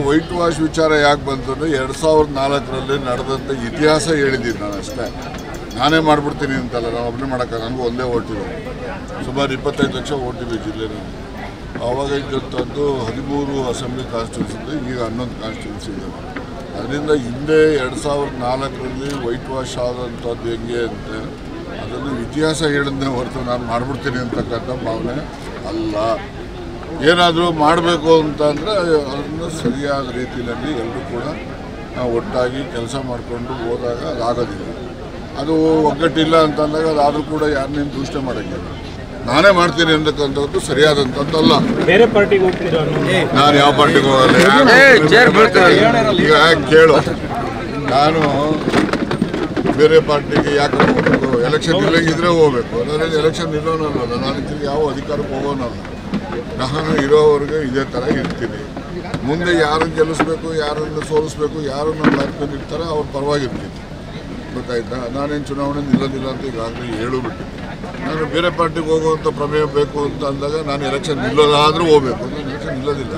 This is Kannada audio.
ವೈಟ್ ವಾಶ್ ವಿಚಾರ ಯಾಕೆ ಬಂತು ಅಂದರೆ 2004ರಲ್ಲಿ ನಡೆದಂಥ ಇತಿಹಾಸ ಹೇಳಿದ್ದೀನಿ ನಾನು ಅಷ್ಟೇ. ನಾನೇ ಮಾಡಿಬಿಡ್ತೀನಿ ಅಂತಲ್ಲ, ನಾವು ಒಬ್ಬನೇ ಮಾಡೋಕ್ಕೆ ನನಗೂ ಒಂದೇ ಓಟಿದೆ. ಸುಮಾರು 25 ಲಕ್ಷ ಓಟಿದೆ ಜಿಲ್ಲೆಯಲ್ಲಿ. ಆವಾಗ ಇದ್ದಂಥದ್ದು 13 ಅಸೆಂಬ್ಲಿ ಕಾನ್ಸ್ಟಿಟ್ಯೂನ್ಸಿ, ಈಗ 11 ಕಾನ್ಸ್ಟಿಟ್ಯೂನ್ಸಿ ಇದೆ. ಅದರಿಂದ ಹಿಂದೆ 2004ರಲ್ಲಿ ವೈಟ್ ವಾಶ್ ಆದಂಥದ್ದು ಹೆಂಗೆ ಅಂತ ಅದನ್ನು ಇತಿಹಾಸ ಹೇಳಿದ್ನೇ ಹೊರತು ನಾನು ಮಾಡಿಬಿಡ್ತೀನಿ ಅಂತಕ್ಕಂಥ ಭಾವನೆ ಅಲ್ಲ. ಏನಾದರೂ ಮಾಡಬೇಕು ಅಂತಂದರೆ ಅದನ್ನು ಸರಿಯಾದ ರೀತಿಯಲ್ಲಿ ಎಲ್ಲರೂ ಕೂಡ ಒಟ್ಟಾಗಿ ಕೆಲಸ ಮಾಡಿಕೊಂಡು ಹೋದಾಗ ಅದಾಗೋದಿಲ್ಲ. ಅದು ಒಗ್ಗಟ್ಟಿಲ್ಲ ಅಂತಂದಾಗ ಅದಾದರೂ ಕೂಡ ಯಾರನ್ನೇನು ದೂಷಣೆ ಮಾಡೋಕ್ಕಿಲ್ಲ. ನಾನೇ ಮಾಡ್ತೀನಿ ಅಂತಕ್ಕಂಥದ್ದು ಸರಿಯಾದಂಥದ್ದಲ್ಲ. ಬೇರೆ ಪಾರ್ಟಿಗೆ ಹೋಗ್ತೀರಾ? ನಾನು ಯಾವ ಪಾರ್ಟಿಗೆ ಹೋಗಲ್ಲ. ಈಗ ಕೇಳು, ನಾನು ಬೇರೆ ಪಾರ್ಟಿಗೆ ಯಾಕೆ ಹೋಗಬೇಕು? ಎಲೆಕ್ಷನ್ ಇಲ್ಲಂಗಿದ್ರೆ ಹೋಗಬೇಕು. ನಾನು ಎಲೆಕ್ಷನ್ ಇರೋನಲ್ಲ, ನಾನು ಯಾವ ಅಧಿಕಾರಕ್ಕೆ ಹೋಗೋನಲ್ಲ. ನಾನು ಇರೋವರೆಗೆ ಇದೇ ಥರ ಇರ್ತೀನಿ. ಮುಂದೆ ಯಾರನ್ನು ಗೆಲ್ಲಿಸ್ಬೇಕು, ಯಾರನ್ನು ಸೋಲಿಸ್ಬೇಕು, ಯಾರು ನನ್ನ ಮಾಡ್ಕೊಂಡು ಇರ್ತಾರೆ ಅವ್ರ ಪರವಾಗಿರ್ತೀನಿ. ಗೊತ್ತಾಯ್ತಾ? ನಾನೇನು ಚುನಾವಣೆ ನಿಲ್ಲೋದಿಲ್ಲ ಅಂತ ಈಗಾಗಲೇ ಹೇಳಿಬಿಟ್ಟು ನಾನು ಬೇರೆ ಪಾರ್ಟಿಗೆ ಹೋಗುವಂಥ ಪ್ರಮೇಯ ಬೇಕು ಅಂತ ಅಂದಾಗ ನಾನು ಎಲೆಕ್ಷನ್ ನಿಲ್ಲೋದಾದರೂ ಹೋಗಬೇಕು, ನಾನು ಎಲೆಕ್ಷನ್ ನಿಲ್ಲೋದಿಲ್ಲ.